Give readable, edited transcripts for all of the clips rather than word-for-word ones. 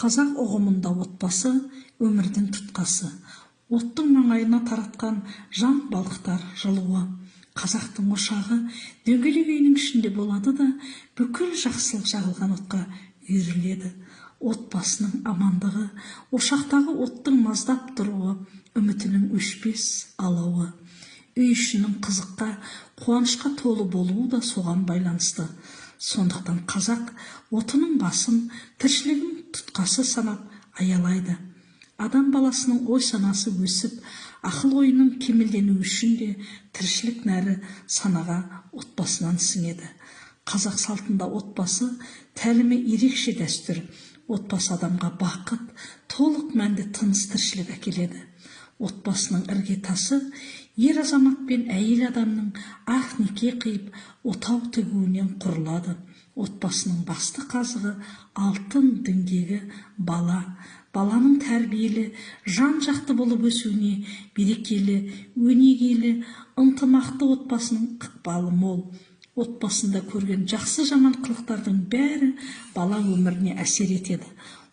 Қазақ ұғымында отбасы өмірдің тұтқасы. Оттың маңайына таратқан жан балқытар жылуы. Қазақтың ошағы дөңгелек үйінің ішінде болады да, бүкіл жақсылық жағылған отқа үйіріледі. Отбасының амандығы, ошақтағы оттың маздап тұруы, үмітінің өшпес алауы. Үй ішінің қызыққа, қуанышқа толы болуы да соған байланысты. Сондықтан қазақ отының басын тіршілігін тұтқасы санап аялайды. Адам баласының ой санасы өсіп, ақыл ойының кемелденуі үшін де тіршілік нәрі санаға отбасынан сіңеді. Қазақ салтында отбасы тәлімі ерекше дәстүр. Отбасы адамға бақыт, толық мәнді тыныс тіршілік әкеледі. Отбасының іргетасы ер азамат пен әйел адамның ақ неке қиып отау тігуінен құрылады. Отбасының басты қазығы алтын діңгегі бала. Баланың тәрбиелі, жан-жақты болып өсуіне берекелі, өнегелі, ынтымақты отбасының ықпалы мол. Отбасында көрген жақсы жаман қылықтардың бәрі бала өміріне әсер етеді.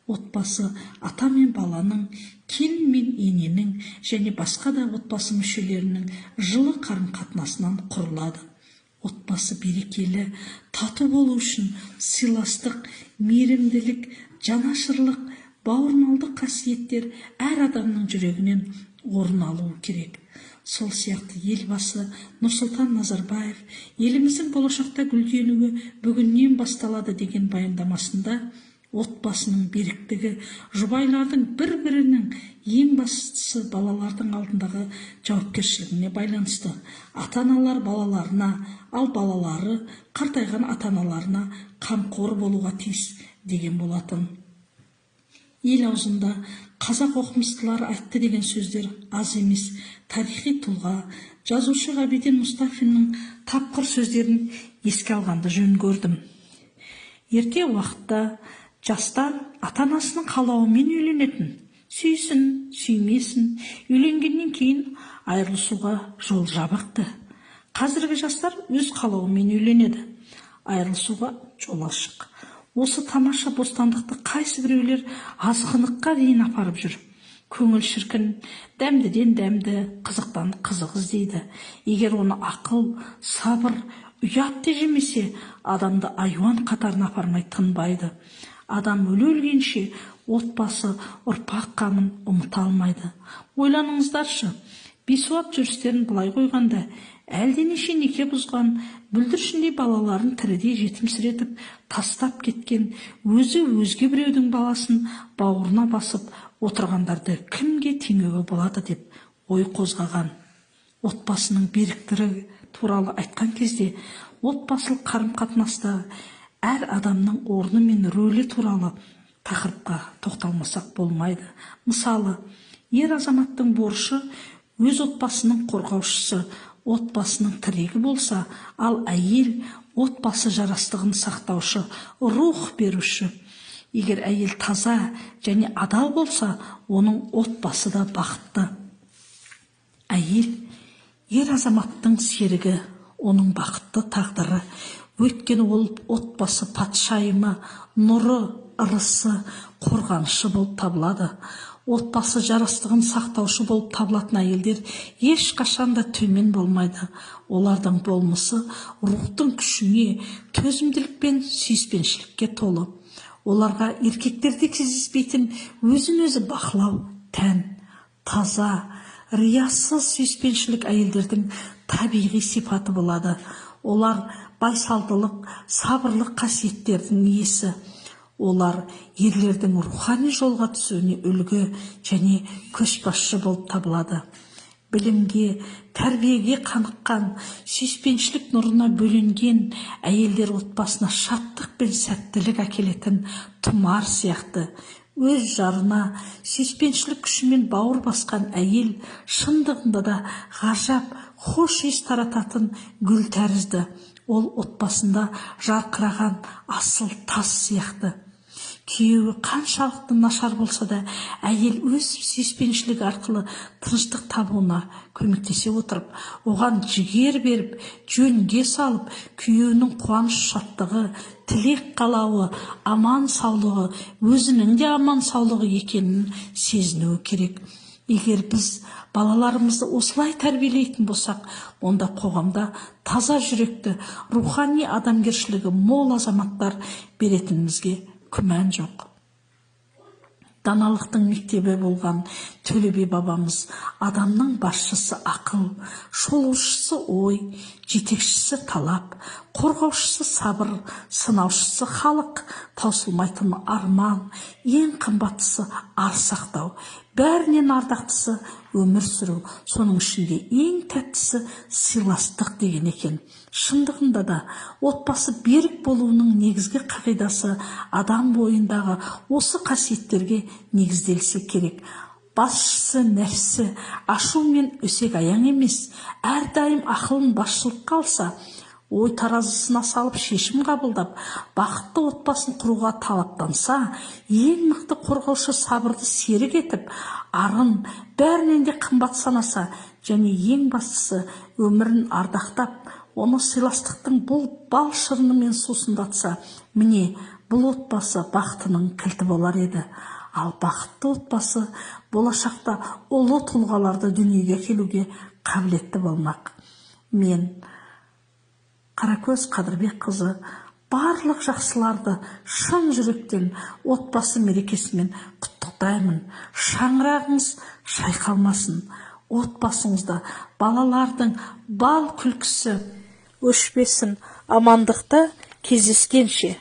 Отбасы ата мен баланың, келін мен ененің және басқа да отбасы мүшелерінің жылы қарым-қатынасынан құрылады. Отбасы берекелі, тату болу үшін сыйластық, мейірімділік, жанашырлық, бауырмалдық қасиеттер әр адамның жүрегінен орын алуы керек. Сол сияқты елбасы Нұрсұлтан Назарбаев еліміздің болашақта гүлденуі бүгіннен басталады деген баяндамасында отбасының беріктігі, жұбайлардың бір-бірінің, ең бастысы балалардың алдындағы жауапкершілігіне байланысты. Ата-аналар балаларына, ал балалары қартайған ата-аналарына қамқор болуға тиіс деген болатын. Ел аузында қазақ оқымыстылары айтты деген сөздер аз емес. Тарихи тұлға, жазушы Ғабиден Мұстафиннің тапқыр сөздерін еске алғанды жөн көрдім. Ерте уақытта жастар ата-анасының қалауымен үйленетін. Сүйсін, сүймесін, үйленгеннен кейін айырылысуға жол жабықты. Қазіргі жастар өз қалауымен үйленеді. Айырылысуға жол ашық. Осы тамаша бостандықты қайсы біреулер азғындыққа дейін апарып жүр. Көңіл шіркін, дәмдіден дәмді, қызықтан қызық іздейді. Егер оны ақыл, сабыр, ұят те жемесе, адамды айуан қатарына апармай тынбайды. Адам өле-өлгенше отбасы, ұрпақ қамын ұмыта алмайды. Ойланыңыздаршы, бейсуат жүрістерін былай қойғанда, әлденеше неке бұзған, бүлдіршіндей балаларын тірідей жетімсіретіп, тастап кеткен, өзі өзге біреудің баласын бауырына басып отырғандарды кімге теңеуге болады деп ой қозғаған. Отбасының беріктігі туралы айтқан кезде, отбасылық қарым-қатынаста әр адамның орны мен рөлі туралы тақырыпқа тоқталмасақ болмайды. Мысалы, ер азаматтың борышы өз отбасының қорғаушысы, отбасының тірегі болса, ал әйел отбасы жарастығын сақтаушы, рух беруші. Егер әйел таза және адал болса, оның отбасы да бақытты. Әйел ер азаматтың серігі, оның бақытты тағдыры. Өйткені ол отбасы патшайымы, нұры, ырысы, қорғанышы болып табылады. Отбасы жарастығын сақтаушы болып табылатын әйелдер ешқашанда төмен болмайды. Олардың болмысы рухтың күшіне, төзімділік пен сүйіспеншілікке толы. Оларға еркектерде кездеспейтін өзін-өзі бақылау, тән, таза, риясыз сүйіспеншілік әйелдердің табиғи сипаты болады. Олар байсалдылық, сабырлық қасиеттердің иесі. Олар ерлердің рухани жолға түсуіне үлгі және көшбасшы болып табылады. Білімге, тәрбиеге қаныққан, сүйіспеншілік нұрына бөленген әйелдер отбасына шаттық пен сәттілік әкелетін тұмар сияқты. Өз жарына сүйіспеншілік күшімен бауыр басқан әйел шындығында да ғажап, хош иіс тарататын гүл тәрізді. Ол отбасында жарқыраған асыл тас сияқты. күйеуі қаншалықты нашар болса да, әйел өз сүйіспеншілігі арқылы тыныштық табуына көмектесе отырып, оған жігер беріп, жөнге салып, күйеуінің қуаныш шаттығы, тілек қалауы, аман саулығы, өзінің де аман саулығы екенін сезінуі керек. Егер біз балаларымызды осылай тәрбиелейтін болсақ, онда қоғамда таза жүректі, рухани адамгершілігі мол азаматтар беретінімізге күмән жоқ. Даналықтың мектебі болған Төле би бабамыз адамның басшысы ақыл, шолушысы ой, жетекшісі талап, қорғаушысы сабыр, сынаушысы халық, таусылмайтын арман, ең қымбаттысы ар сақтау, бәрінен ардақтысы өмір сүру, соның ішінде ең тәттісі сыйластық деген екен. Шындығында да отбасы берік болуының негізгі қағидасы адам бойындағы осы қасиеттерге негізделсе керек. Басшысы нәпсі, ашу мен өсек аяң емес, әрдайым ақылын басшылыққа алса, ой таразысына салып шешім қабылдап, бақытты отбасын құруға талаптанса, ең мықты қорғаушы сабырды серік етіп, арын бәрінен де қымбат санаса, және ең бастысы өмірін ардақтап, оны сыйластықтың бұл бал шырынымен сусындатса, міне бұл отбасы бақытының кілті болар еді. Ал бақытты отбасы болашақта ұлы тұлғаларды дүниеге келуге қабілетті болмақ. Мен, Қаракөз Қадырбекқызы, барлық жақсыларды шын жүректен отбасы мерекесімен құттықтаймын. Шаңырағыңыз шайқалмасын. Отбасыңызда балалардың бал күлкісі өшпесін. Амандықта кездескенше.